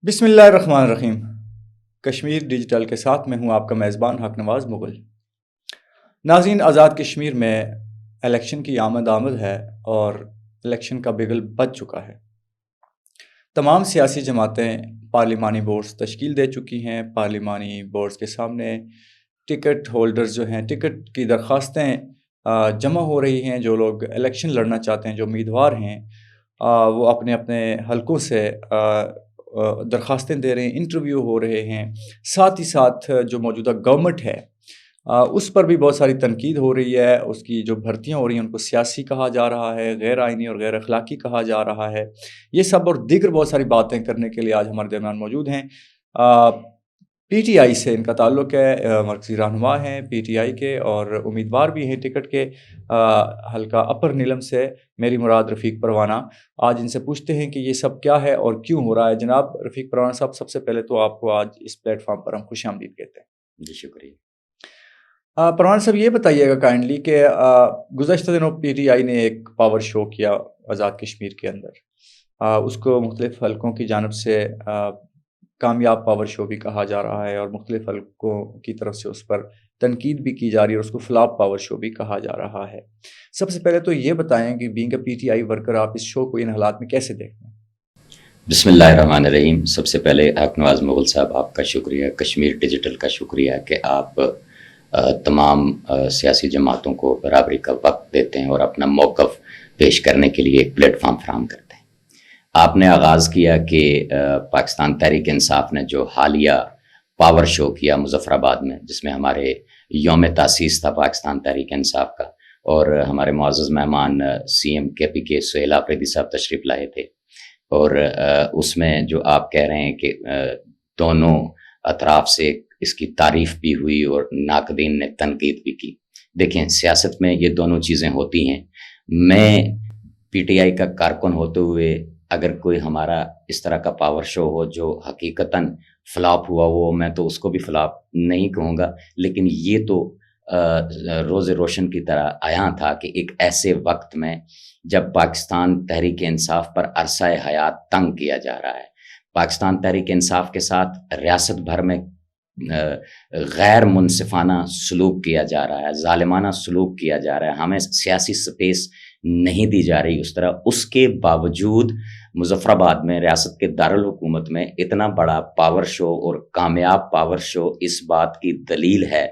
بسم اللہ الرحمن الرحیم۔ کشمیر ڈیجیٹل کے ساتھ میں ہوں آپ کا میزبان حق نواز مغل۔ ناظرین، آزاد کشمیر میں الیکشن کی آمد ہے اور الیکشن کا بگل بج چکا ہے۔ تمام سیاسی جماعتیں پارلیمانی بورڈز تشکیل دے چکی ہیں۔ پارلیمانی بورڈز کے سامنے ٹکٹ ہولڈرز جو ہیں، ٹکٹ کی درخواستیں جمع ہو رہی ہیں۔ جو لوگ الیکشن لڑنا چاہتے ہیں، جو امیدوار ہیں، وہ اپنے اپنے حلقوں سے درخواستیں دے رہے ہیں، انٹرویو ہو رہے ہیں۔ ساتھ ہی ساتھ جو موجودہ گورنمنٹ ہے اس پر بھی بہت ساری تنقید ہو رہی ہے۔ اس کی جو بھرتیاں ہو رہی ہیں ان کو سیاسی کہا جا رہا ہے، غیر آئینی اور غیر اخلاقی کہا جا رہا ہے۔ یہ سب اور دیگر بہت ساری باتیں کرنے کے لیے آج ہمارے درمیان موجود ہیں۔ پی ٹی آئی سے ان کا تعلق ہے، مرکزی رہنما ہیں پی ٹی آئی کے اور امیدوار بھی ہیں ٹکٹ کے، حلقہ اپر نیلم سے میری مراد رفیق پروانہ۔ آج ان سے پوچھتے ہیں کہ یہ سب کیا ہے اور کیوں ہو رہا ہے۔ جناب رفیق پروانہ صاحب، سب سے پہلے تو آپ کو آج اس پلیٹ فارم پر ہم خوش آمدید کہتے ہیں۔ جی شکریہ۔ پروانہ صاحب، یہ بتائیے گا کائنڈلی کہ گزشتہ دنوں پی ٹی آئی نے ایک پاور شو کیا آزاد کشمیر کے اندر، اس کو مختلف حلقوں کی جانب سے کامیاب پاور شو بھی کہا جا رہا ہے اور مختلف حلقوں کی طرف سے اس پر تنقید بھی کی جا رہی ہے اور اس کو فلاپ پاور شو بھی کہا جا رہا ہے۔ سب سے پہلے تو یہ بتائیں کہ being a P T I worker آپ اس شو کو ان حالات میں کیسے دیکھتے ہیں؟ بسم اللہ الرحمن الرحیم۔ سب سے پہلے حق نواز مغل صاحب آپ کا شکریہ، کشمیر ڈیجیٹل کا شکریہ کہ آپ تمام سیاسی جماعتوں کو برابری کا وقت دیتے ہیں اور اپنا موقف پیش کرنے کے لیے ایک پلیٹ فارم فراہم کرتے ہیں۔ آپ نے آغاز کیا کہ پاکستان تحریک انصاف نے جو حالیہ پاور شو کیا مظفر آباد میں، جس میں ہمارے یوم تاسیس تھا پاکستان تحریک انصاف کا، اور ہمارے معزز مہمان سی ایم کے پی کے سہیل آفریدی صاحب تشریف لائے تھے، اور اس میں جو آپ کہہ رہے ہیں کہ دونوں اطراف سے اس کی تعریف بھی ہوئی اور ناقدین نے تنقید بھی کی۔ دیکھیں، سیاست میں یہ دونوں چیزیں ہوتی ہیں۔ میں پی ٹی آئی کا کارکن ہوتے ہوئے اگر کوئی ہمارا اس طرح کا پاور شو ہو جو حقیقتاً فلاپ ہوا ہو، میں تو اس کو بھی فلاپ نہیں کہوں گا، لیکن یہ تو روز روشن کی طرح عیاں تھا کہ ایک ایسے وقت میں جب پاکستان تحریک انصاف پر عرصہ حیات تنگ کیا جا رہا ہے، پاکستان تحریک انصاف کے ساتھ ریاست بھر میں غیر منصفانہ سلوک کیا جا رہا ہے، ظالمانہ سلوک کیا جا رہا ہے، ہمیں سیاسی سپیس نہیں دی جا رہی اس طرح، اس کے باوجود مظفر آباد میں ریاست کے دارالحکومت میں اتنا بڑا پاور شو اور کامیاب پاور شو اس بات کی دلیل ہے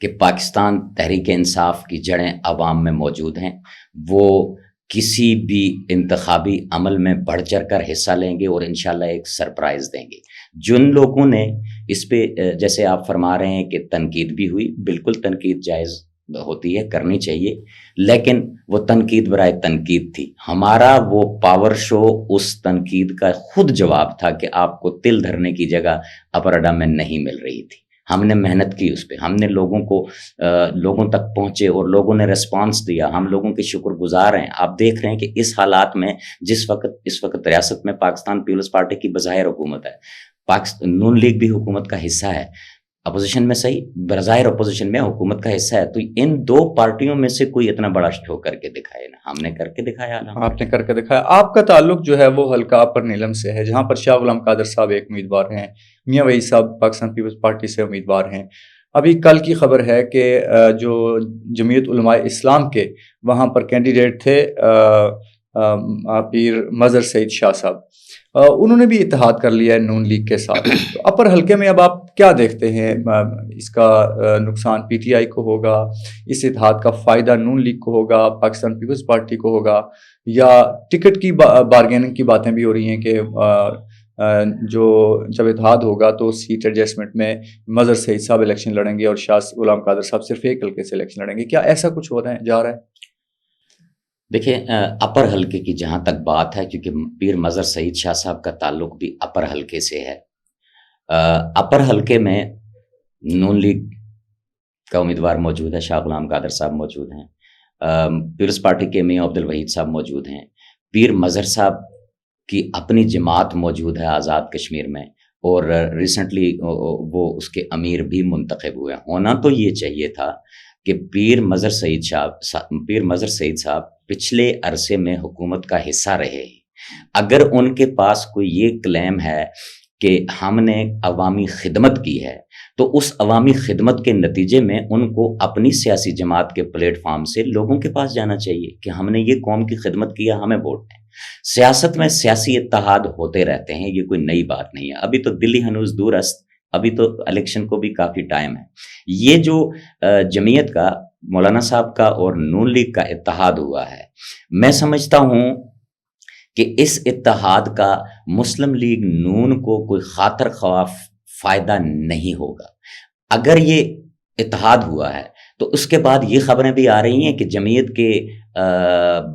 کہ پاکستان تحریک انصاف کی جڑیں عوام میں موجود ہیں۔ وہ کسی بھی انتخابی عمل میں بڑھ چڑھ کر حصہ لیں گے اور انشاءاللہ ایک سرپرائز دیں گے۔ جن لوگوں نے اس پہ جیسے آپ فرما رہے ہیں کہ تنقید بھی ہوئی، بالکل تنقید جائز ہوتی ہے، کرنی چاہیے، لیکن وہ تنقید برائے تنقید تھی۔ ہمارا وہ پاور شو اس تنقید کا خود جواب تھا کہ آپ کو تل دھرنے کی جگہ اپر اڈا میں نہیں مل رہی تھی۔ ہم نے محنت کی اس پہ، ہم نے لوگوں تک پہنچے اور لوگوں نے ریسپانس دیا، ہم لوگوں کے شکر گزار ہیں۔ آپ دیکھ رہے ہیں کہ اس حالات میں اس وقت ریاست میں پاکستان پیپلز پارٹی کی بظاہر حکومت ہے، نون لیگ بھی حکومت کا حصہ ہے، اپوزیشن میں صحیح، بظاہر اپوزیشن میں حکومت کا حصہ ہے، تو ان دو پارٹیوں میں سے کوئی اتنا بڑا شو کر کے دکھائے نا، ہم نے کر کے دکھایا۔ آپ نے کر کے دکھایا۔ آپ کا تعلق جو ہے وہ حلقہ اپر نیلم سے ہے، جہاں پر شاہ غلام قادر صاحب ایک امیدوار ہیں، میاں وحید صاحب پاکستان پیپلز پارٹی سے امیدوار ہیں۔ ابھی کل کی خبر ہے کہ جو جمعیت علماء اسلام کے وہاں پر کینڈیڈیٹ تھے پیر مظہر سعید شاہ صاحب، انہوں نے بھی اتحاد کر لیا ہے نون لیگ کے ساتھ۔ تو اپر حلقے میں اب آپ کیا دیکھتے ہیں؟ اس کا نقصان پی ٹی آئی کو ہوگا، اس اتحاد کا فائدہ نون لیگ کو ہوگا، پاکستان پیپلز پارٹی کو ہوگا، یا ٹکٹ کی بارگیننگ کی باتیں بھی ہو رہی ہیں کہ جو جب اتحاد ہوگا تو سیٹ ایڈجسٹمنٹ میں مظہر سعید صاحب الیکشن لڑیں گے اور شاہ غلام قادر صاحب صرف ایک حلقے سے الیکشن لڑیں گے؟ کیا ایسا کچھ ہو رہا ہے، جا رہا ہے؟ دیکھیں، اپر حلقے کی جہاں تک بات ہے، کیونکہ پیر مظہر سعید شاہ صاحب کا تعلق بھی اپر حلقے سے ہے، اپر حلقے میں نون لیگ کا امیدوار موجود ہے، شاہ غلام قادر صاحب موجود ہیں، پیپلز پارٹی کے میاں عبد الوحید صاحب موجود ہیں، پیر مظہر صاحب کی اپنی جماعت موجود ہے آزاد کشمیر میں، اور ریسنٹلی وہ اس کے امیر بھی منتخب ہوئے۔ ہونا تو یہ چاہیے تھا کہ پیر مظہر سعید صاحب پچھلے عرصے میں حکومت کا حصہ رہے، اگر ان کے پاس کوئی یہ کلیم ہے کہ ہم نے عوامی خدمت کی ہے تو اس عوامی خدمت کے نتیجے میں ان کو اپنی سیاسی جماعت کے پلیٹ فارم سے لوگوں کے پاس جانا چاہیے کہ ہم نے یہ قوم کی خدمت کیا، ہمیں ووٹ دیں۔ سیاست میں سیاسی اتحاد ہوتے رہتے ہیں، یہ کوئی نئی بات نہیں ہے۔ ابھی تو دلی ہنوز دور است، ابھی تو الیکشن کو بھی کافی ٹائم ہے۔ یہ جو جمعیت کا، مولانا صاحب کا اور نون لیگ کا اتحاد ہوا ہے، میں سمجھتا ہوں کہ اس اتحاد کا مسلم لیگ نون کو کوئی خاطر خواہ فائدہ نہیں ہوگا۔ اگر یہ اتحاد ہوا ہے تو اس کے بعد یہ خبریں بھی آ رہی ہیں کہ جمعیت کے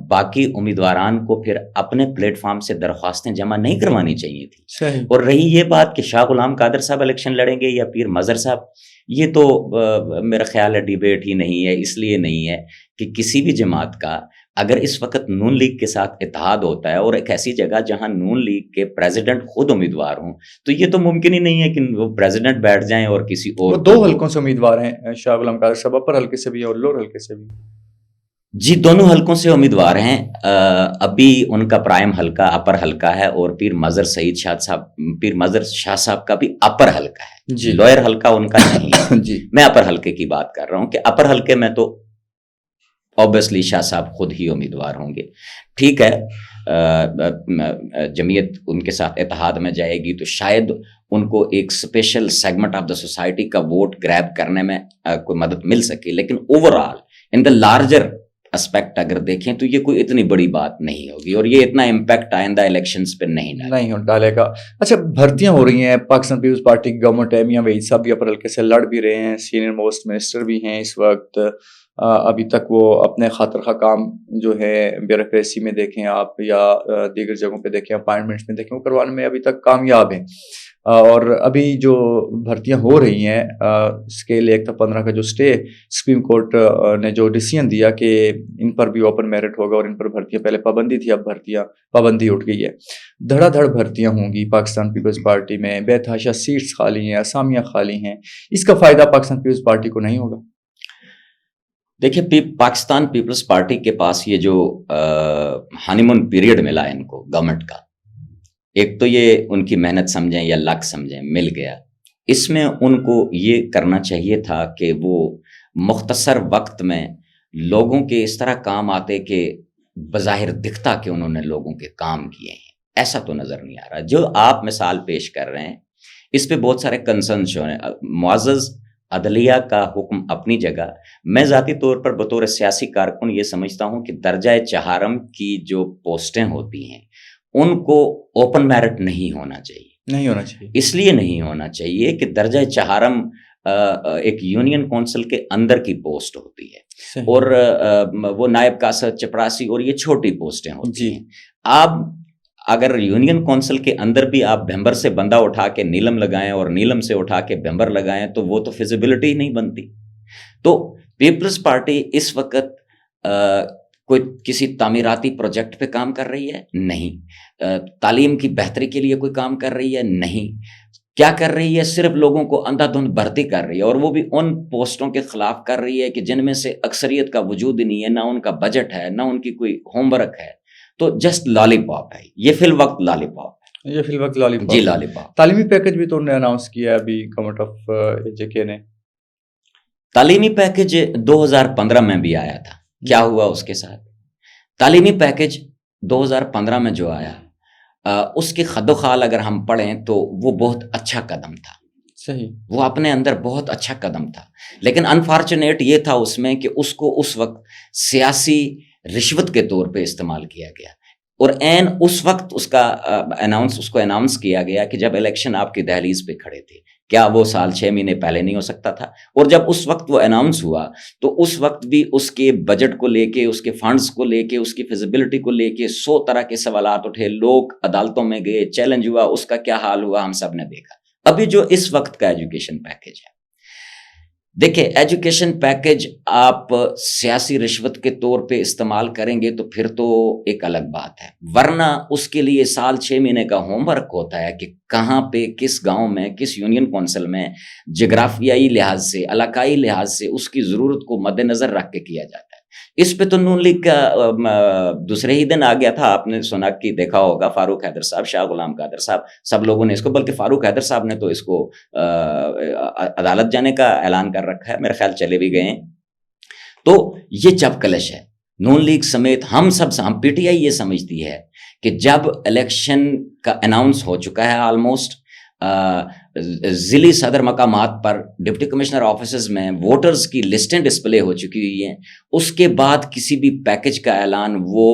باقی امیدواران کو پھر اپنے پلیٹ فارم سے درخواستیں جمع نہیں کروانی چاہیے تھی۔ صحیح۔ اور رہی یہ بات کہ شاہ غلام قادر صاحب الیکشن لڑیں گے یا پیر مظہر صاحب، یہ تو میرا خیال ہے ڈیبیٹ ہی نہیں ہے، اس لیے نہیں ہے کہ کسی بھی جماعت کا اگر اس وقت نون لیگ کے ساتھ اتحاد ہوتا ہے اور ایک ایسی جگہ جہاں نون لیگ کے پریزیڈنٹ خود امیدوار ہوں، تو یہ تو ممکن ہی نہیں ہے کہ وہ پریزیڈنٹ بیٹھ جائیں اور کسی اور وہ 2 حلقوں سے امیدوار ہیں شاہ غلام قادر صاحب، اپر حلقے سے بھی اور لوور حلقے سے بھی۔ جی، دونوں حلقوں سے امیدوار ہیں۔ ابھی ان کا پرائم حلقہ اپر حلقہ ہے اور پیر مظہر سعید شاہ صاحب، پیر مظہر شاہ صاحب کا بھی اپر حلقہ ہے، جی، لوئر حلقہ ان کا نہیں ہے۔ جی، میں اپر حلقے کی بات کر رہا ہوں کہ اپر حلقے میں تو اوبیسلی شاہ صاحب خود ہی امیدوار ہوں گے۔ ٹھیک ہے، جمعیت ان کے ساتھ اتحاد میں جائے گی تو شاید ان کو ایک special segment of the society کا ووٹ گریب کرنے میں کوئی مدد مل سکے، لیکن over all in the larger aspect اگر دیکھیں تو یہ کوئی اتنی بڑی بات نہیں ہوگی اور یہ اتنا امپیکٹ آئندہ الیکشنز پہ نہیں ڈالے گا۔ اچھا، بھرتیاں ہو رہی ہیں، پاکستان پیپلز پارٹی کی گورنمنٹ ہے، میاں وحید صاحب بھی اپر حلقے سے لڑ بھی رہے ہیں، سینئر موسٹ منسٹر بھی ہیں اس وقت۔ ابھی تک وہ اپنے خاطر خواہ کام جو ہے بیوروکریسی میں دیکھیں آپ یا دیگر جگہوں پہ دیکھیں، اپائنٹمنٹس میں دیکھیں، وہ کروانے میں ابھی تک کامیاب ہیں۔ اور ابھی جو بھرتیاں ہو رہی ہیں، اسکیل 1 تا 15 کا جو اسٹے سپریم کورٹ نے جو ڈیسیژن دیا کہ ان پر بھی اوپن میرٹ ہوگا اور ان پر بھرتیاں، پہلے پابندی تھی، اب پابندی اٹھ گئی ہے۔ دھڑا دھڑ بھرتیاں ہوں گی پاکستان پیپلز پارٹی میں، بے تحاشا سیٹس خالی ہیں، اسامیاں خالی ہیں، اس کا فائدہ پاکستان پیپلز پارٹی کو نہیں ہوگا؟ دیکھیں، پاکستان پیپلز پارٹی کے پاس یہ جو ہانی مون پیریڈ ملا ان کو گورنمنٹ کا، ایک تو یہ ان کی محنت سمجھیں یا لک سمجھیں، مل گیا۔ اس میں ان کو یہ کرنا چاہیے تھا کہ وہ مختصر وقت میں لوگوں کے اس طرح کام آتے کہ بظاہر دکھتا کہ انہوں نے لوگوں کے کام کیے ہیں، ایسا تو نظر نہیں آ رہا۔ جو آپ مثال پیش کر رہے ہیں اس پہ بہت سارے کنسرنز جو ہیں۔ معزز عدلیہ کا حکم اپنی جگہ، میں ذاتی طور پر بطور سیاسی کارکن یہ سمجھتا ہوں کہ درجہ چہارم کی جو پوسٹیں ہوتی ہیں ان کو اوپن میرٹ نہیں ہونا چاہیے۔ اس لیے نہیں ہونا چاہیے کہ درجہ چہارم ایک یونین کونسل کے اندر کی پوسٹ ہوتی ہے اور وہ نائب کاسد، چپراسی اور یہ چھوٹی پوسٹیں ہوتی ہیں۔ آپ اگر یونین کونسل کے اندر بھی آپ بھمبر سے بندہ اٹھا کے نیلم لگائیں اور نیلم سے اٹھا کے بھمبر لگائیں تو وہ تو فیزیبلٹی نہیں بنتی۔ تو پیپلز پارٹی اس وقت کوئی کسی تعمیراتی پروجیکٹ پہ کام کر رہی ہے؟ نہیں۔ تعلیم کی بہتری کے لیے کوئی کام کر رہی ہے؟ نہیں۔ کیا کر رہی ہے؟ صرف لوگوں کو اندھا دھند بھرتی کر رہی ہے، اور وہ بھی ان پوسٹوں کے خلاف کر رہی ہے کہ جن میں سے اکثریت کا وجود ہی نہیں ہے، نہ ان کا بجٹ ہے، نہ ان کی کوئی ہوم ورک ہے، تو جسٹ لالی پاپ ہے، یہ فی الوقت لالی پاپ ہے، یہ فی الوقت لالی پاپ۔ جی لالی پاپ۔ تعلیمی پیکج بھی تو انہوں نے اناؤنس کیا ہے ابھی گورنمنٹ آف جے کے نے۔ تعلیمی پیکج 2015 میں بھی آیا تھا، کیا ہوا اس کے ساتھ؟ تعلیمی پیکج 2015 میں جو آیا اس کی خد و خال اگر ہم پڑھیں تو وہ بہت اچھا قدم تھا۔ صحیح، وہ اپنے اندر بہت اچھا قدم تھا، لیکن انفارچونیٹ یہ تھا اس میں کہ اس کو اس وقت سیاسی رشوت کے طور پہ استعمال کیا گیا، اور عین اس وقت اس کو اناؤنس کیا گیا کہ جب الیکشن آپ کی دہلیز پہ کھڑے تھے۔ کیا وہ سال 6 مہینے پہلے نہیں ہو سکتا تھا؟ اور جب اس وقت وہ اناؤنس ہوا تو اس وقت بھی اس کے بجٹ کو لے کے، اس کے فنڈز کو لے کے، اس کی فیزیبلٹی کو لے کے 100 طرح کے سوالات اٹھے، لوگ عدالتوں میں گئے، چیلنج ہوا، اس کا کیا حال ہوا ہم سب نے دیکھا۔ ابھی جو اس وقت کا ایجوکیشن پیکج ہے، دیکھیں ایجوکیشن پیکج آپ سیاسی رشوت کے طور پہ استعمال کریں گے تو پھر تو ایک الگ بات ہے، ورنہ اس کے لیے سال 6 مہینے کا ہوم ورک ہوتا ہے کہ کہاں پہ، کس گاؤں میں، کس یونین کونسل میں جغرافیائی لحاظ سے، علاقائی لحاظ سے اس کی ضرورت کو مد نظر رکھ کے کیا جاتا ہے۔ اس پہ تو نون لیگ کا دوسرے ہی دن آ گیا تھا. آپ نے سنا کہ دیکھا ہوگا فاروق حیدر صاحب, شاہ غلام قادر صاحب, سب لوگوں نے اس کو, بلکہ فاروق حیدر صاحب نے تو اس کو عدالت جانے کا اعلان کر رکھا ہے, میرے خیال چلے بھی گئے ہیں. تو یہ چپ کلش ہے. نون لیگ سمیت ہم پی ٹی آئی یہ سمجھتی ہے کہ جب الیکشن کا اناؤنس ہو چکا ہے آلموسٹ, ضلعی صدر مقامات پر ڈپٹی کمشنر آفیسز میں ووٹرز کی لسٹیں ڈسپلے ہو چکی ہوئی ہیں, اس کے بعد کسی بھی پیکج کا اعلان وہ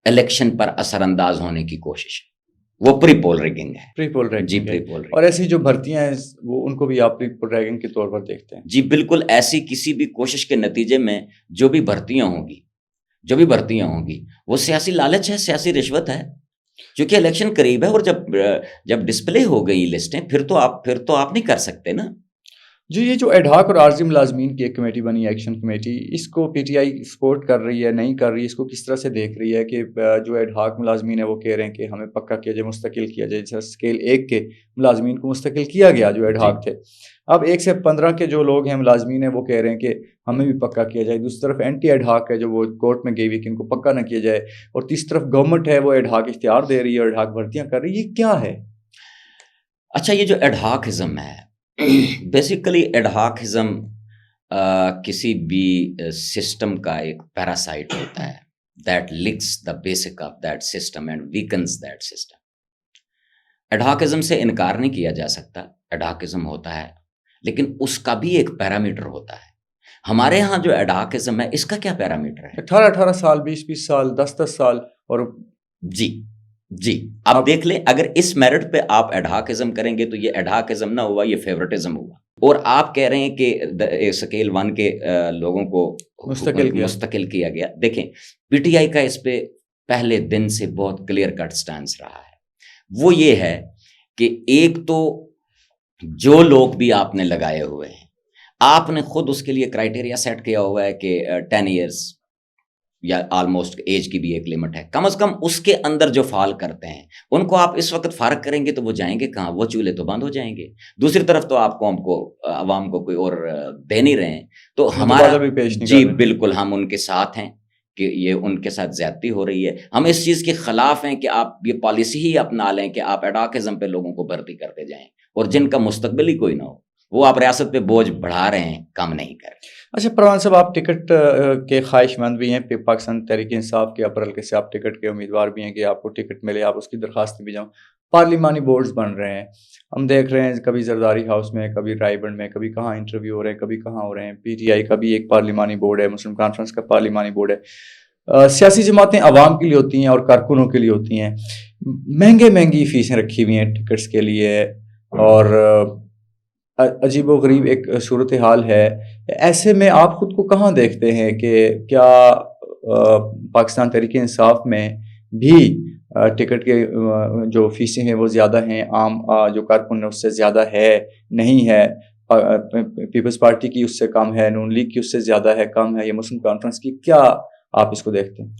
الیکشن پر اثر انداز ہونے کی کوشش ہے. وہ پری پول ریگنگ ہے. پری پول ریگنگ جی, پری پول ریگنگ. اور ایسی جو بھرتیاں ہیں وہ ان کو بھی آپ پری پول ریگنگ کے طور پر دیکھتے ہیں؟ جی بالکل, ایسی کسی بھی کوشش کے نتیجے میں جو بھی بھرتیاں ہوں گی وہ سیاسی لالچ ہے, سیاسی رشوت ہے, کیونکہ الیکشن قریب ہے. اور جب ڈسپلے ہو گئی لسٹیں پھر تو آپ نہیں کر سکتے نا. جو یہ جو ایڈہاک اور عارضی ملازمین کی ایک کمیٹی بنی, ایکشن کمیٹی, اس کو پی ٹی آئی سپورٹ کر رہی ہے, نہیں کر رہی, اس کو کس طرح سے دیکھ رہی ہے کہ جو ایڈہاک ملازمین ہے وہ کہہ رہے ہیں کہ ہمیں پکا کیا جائے, مستقل کیا جائے, جیسے اسکیل 1 کے ملازمین کو مستقل کیا گیا جو ایڈہاک تھے. اب 1 سے 15 کے جو لوگ ہیں ملازمین ہیں وہ کہہ رہے ہیں کہ ہمیں بھی پکا کیا جائے. دوسری طرف اینٹی ایڈہاک ہے جو وہ کورٹ میں گئی ہوئی کہ ان کو پکا نہ کیا جائے, اور تیسری طرف گورنمنٹ ہے وہ ایڈہاک اختیار دے رہی ہے اور ایڈہاک بھرتیاں کر رہی ہے. یہ کیا ہے؟ اچھا, یہ جو ایڈہاکزم ہے بیسیکلی ایڈہاکزم کسی بھی سسٹم کا ایک پیراسائٹ ہوتا ہے that licks the basics of that system and weakens that system. Adhocism سے انکار نہیں کیا جا سکتا, ایڈہاکزم ہوتا ہے, لیکن اس کا بھی ایک پیرامیٹر ہوتا ہے. ہمارے ہاں جو ایڈہاکزم ہے اس کا کیا پیرامیٹر ہے؟ 18 سال, 20 سال, 10 سال. اور جی آپ دیکھ لیں, اگر اس میرٹ پہ آپ ایڈہاکزم کریں گے تو یہ ایڈہاکزم نہ ہوا, یہ فیورٹزم ہوا. اور آپ کہہ رہے ہیں کہ اسکیل 1 کے لوگوں کو مستقل کیا گیا. دیکھیں, پی ٹی آئی کا اس پہ پہلے دن سے بہت کلیئر کٹ سٹینس رہا ہے. وہ یہ ہے کہ ایک تو جو لوگ بھی آپ نے لگائے ہوئے ہیں, آپ نے خود اس کے لیے کرائٹیریا سیٹ کیا ہوا ہے کہ 10 ایئرس یا آلموسٹ ایج کی بھی ایک لمٹ ہے, کم از کم اس کے اندر جو فال کرتے ہیں ان کو آپ اس وقت فارغ کریں گے تو وہ جائیں گے کہاں؟ وہ چولہے تو بند ہو جائیں گے. دوسری طرف تو آپ قوم کو, عوام کو کوئی اور دے نہیں رہے ہیں, تو ہمارا جی بالکل ہم ان کے ساتھ ہیں کہ یہ ان کے ساتھ زیادتی ہو رہی ہے. ہم اس چیز کے خلاف ہیں کہ آپ یہ پالیسی ہی اپنا لیں کہ آپ ایڈہاکزم پہ لوگوں کو بھرتی کرتے جائیں اور جن کا مستقبل ہی کوئی نہ ہو وہ آپ ریاست پہ بوجھ بڑھا رہے ہیں, کم نہیں کر رہے. اچھا پروان صاحب, آپ ٹکٹ کے خواہش مند بھی ہیں, پاکستان تحریک انصاف کے اپر حلقے سے آپ ٹکٹ کے امیدوار بھی ہیں کہ آپ کو ٹکٹ ملے, آپ اس کی درخواست بھی جاؤں. پارلیمانی بورڈز بن رہے ہیں, ہم دیکھ رہے ہیں کبھی زرداری ہاؤس میں, کبھی رائے بنڈ میں, کبھی کہاں انٹرویو ہو رہے ہیں, کبھی کہاں ہو رہے ہیں. پی ٹی آئی کا بھی ایک پارلیمانی بورڈ ہے, مسلم کانفرنس کا پارلیمانی بورڈ ہے. سیاسی جماعتیں عوام کے لیے ہوتی ہیں اور کارکنوں کے لیے ہوتی ہیں. مہنگی فیسیں رکھی ہوئی ہیں ٹکٹس کے لیے, اور عجیب و غریب ایک صورتحال ہے. ایسے میں آپ خود کو کہاں دیکھتے ہیں کہ کیا پاکستان تحریک انصاف میں بھی ٹکٹ کے جو فیسیں ہیں وہ زیادہ ہیں, عام جو کارکن اس سے زیادہ ہے, نہیں ہے؟ پیپلز پارٹی کی اس سے کم ہے, نون لیگ کی اس سے زیادہ ہے, کم ہے, یا مسلم کانفرنس کی؟ کیا آپ اس کو دیکھتے ہیں؟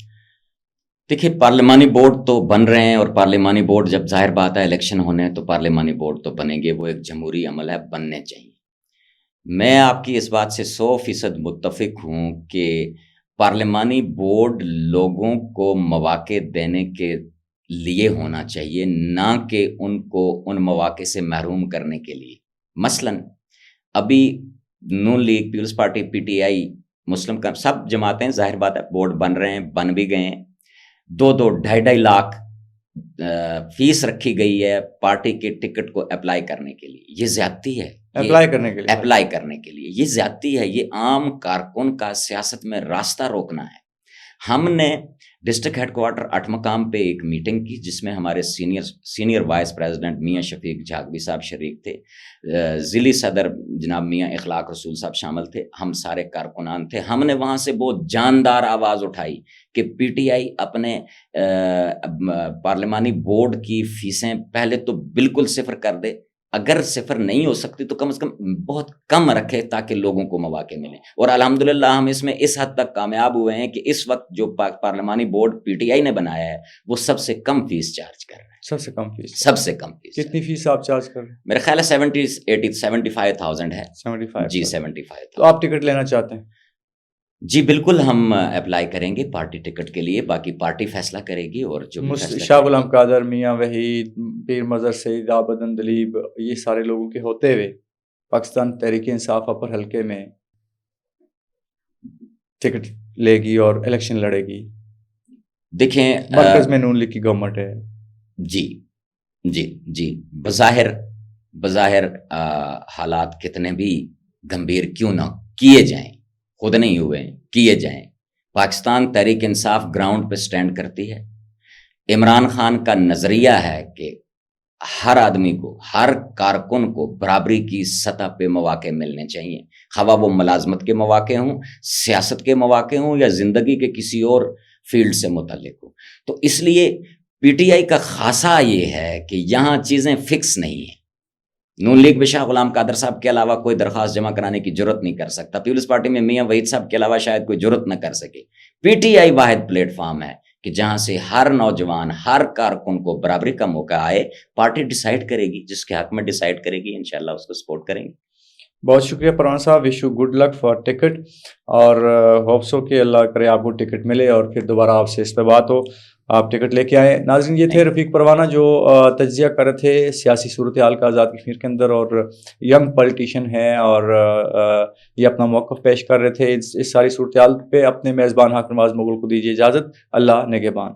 دیکھیے, پارلیمانی بورڈ تو بن رہے ہیں, اور پارلیمانی بورڈ جب ظاہر بات ہے الیکشن ہونے ہیں تو پارلیمانی بورڈ تو بنیں گے, وہ ایک جمہوری عمل ہے, بننے چاہیے. میں آپ کی اس بات سے 100% متفق ہوں کہ پارلیمانی بورڈ لوگوں کو مواقع دینے کے لیے ہونا چاہیے, نہ کہ ان کو ان مواقع سے محروم کرنے کے لیے. مثلاً ابھی Noon League, Peoples Party, P T I, مسلم کا سب جماعتیں ظاہر بات ہے بورڈ بن رہے ہیں, بن بھی گئے ہیں. 2-2.5 لاکھ فیس رکھی گئی ہے پارٹی کے ٹکٹ کو اپلائی کرنے کے لیے. یہ زیادتی ہے, اپلائی کرنے کے لیے یہ زیادتی ہے. یہ عام کارکن کا سیاست میں راستہ روکنا ہے. ہم نے ڈسٹرکٹ ہیڈ کوارٹر 8 مقام پہ ایک میٹنگ کی جس میں ہمارے سینئر وائس پریزیڈنٹ میاں شفیق جھاگوی صاحب شریک تھے, ضلعی صدر جناب میاں اخلاق رسول صاحب شامل تھے, ہم سارے کارکنان تھے. ہم نے وہاں سے بہت جاندار آواز اٹھائی کہ پی ٹی آئی اپنے پارلیمانی بورڈ کی فیسیں پہلے تو بالکل صفر کر دے, اگر صفر نہیں ہو سکتی تو کم از کم بہت کم رکھے تاکہ لوگوں کو مواقع ملیں. اور الحمدللہ ہم اس میں اس حد تک کامیاب ہوئے ہیں کہ اس وقت جو پارلیمانی بورڈ پی ٹی آئی نے بنایا ہے وہ سب سے کم فیس چارج کر رہا ہے. سب سے کم فیس. کتنی فیس آپ چارج کر رہے ہیں؟ میرا خیال ہے 75,000 ہے. 75,000 جی 75,000. تو آپ ٹکٹ لینا چاہتے ہیں؟ جی بالکل ہم اپلائی کریں گے پارٹی ٹکٹ کے لیے، باقی پارٹی فیصلہ کرے گی اور جو بھی فیصلہ شاہ کرے غلام قادر، میاں وحید، پیر مظہر سعید، عابد اندلیب، یہ سارے لوگوں کے ہوتے ہوئے پاکستان تحریک انصاف اپر حلقے میں ٹکٹ لے گی اور الیکشن لڑے گی. دیکھیں مرکز میں نون لیگ کی گورنمنٹ ہے. جی جی جی بظاہر حالات کتنے بھی گمبھیر کیوں نہ کیے جائیں، خود نہیں ہوئے کیے جائیں، پاکستان تحریک انصاف گراؤنڈ پہ سٹینڈ کرتی ہے. عمران خان کا نظریہ ہے کہ ہر آدمی کو، ہر کارکن کو برابری کی سطح پہ مواقع ملنے چاہیے، خواہ وہ ملازمت کے مواقع ہوں، سیاست کے مواقع ہوں یا زندگی کے کسی اور فیلڈ سے متعلق ہوں. تو اس لیے پی ٹی آئی کا خاصہ یہ ہے کہ یہاں چیزیں فکس نہیں ہیں. نون لیگ میں شاہ غلام قادر صاحب کے علاوہ کوئی درخواست جمع کرانے کی جرت نہیں کر سکتا، پیپلز پارٹی میں میاں وحید صاحب کے علاوہ شاید کوئی جرت نہ کر سکے. پی ٹی آئی واحد پلیٹ فارم ہے کہ جہاں سے ہر نوجوان، ہر کارکن کو برابری کا موقع آئے. پارٹی ڈیسائیڈ کرے گی، جس کے حق میں ڈیسائیڈ کرے گی انشاءاللہ اس کو سپورٹ کریں گے. بہت شکریہ پروان صاحب، wish you good luck for ticket, اور ہوپ سو کہ اللہ کرے آپ کو ٹکٹ ملے اور پھر دوبارہ آپ سے اس پہ بات ہو، آپ ٹکٹ لے کے آئیں. ناظرین، یہ تھے رفیق پروانہ جو تجزیہ کر رہے تھے سیاسی صورتحال کا آزاد کشمیر کے اندر، اور ینگ پولیٹیشین ہیں اور یہ اپنا موقف پیش کر رہے تھے اس ساری صورتحال پہ. اپنے میزبان حق نواز مغل کو دیجیے اجازت. اللہ نگہبان.